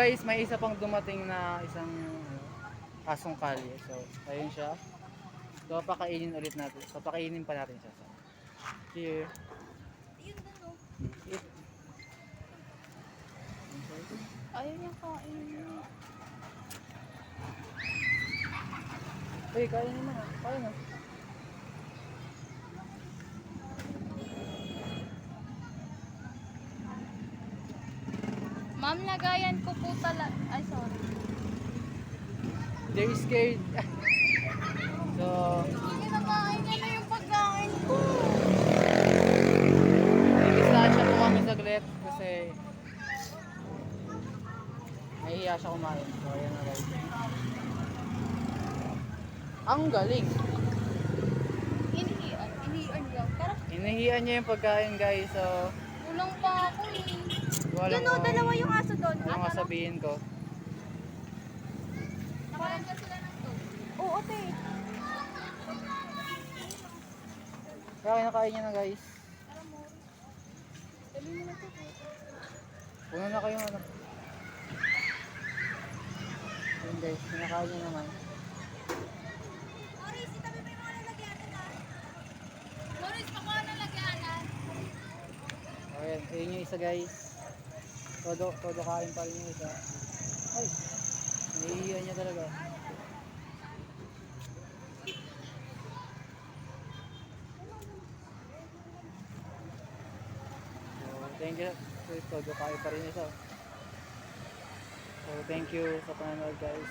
guys, may isa pang dumating na isang asong kalye. So, ayun siya. So, papakainin ulit natin. Papakainin pa natin siya. So, here. Yun na no. Eat. Ayaw niya kainin. Uy, kainin mo na. Kain na. Ma'am, lagayan ko po talaga. Ay, sorry. They're scared. So, Hindi na kain niya na yung pagkain ko. ibisahan siya po kami saglit kasi nahihiya siya kumain. So, ayan na guys. Ang galing. Inihian. Inihian lang. Tara, Hinihiyan niya yung pagkain guys. So, kulang pa ako eh. wala Yun o, dalawa yung aso doon. ano nga sabihin ko. Nakain ka sila ng to. Oo, te. Kaya nakain niya na guys. Tara mo. Dali mo na to. Puno na kayo ano. Ayun guys, kinakain niya naman. Maurice, itabi mo yung mga lalagyanan ha. Maurice, pakuha na lagyanan. Ayan, ayun yung isa guys. Todo kain pa rin yung isa. Ay, nahihiyan niya talaga. So, thank you. So, todo kain pa rin yung isa. So, thank you sa panonood guys.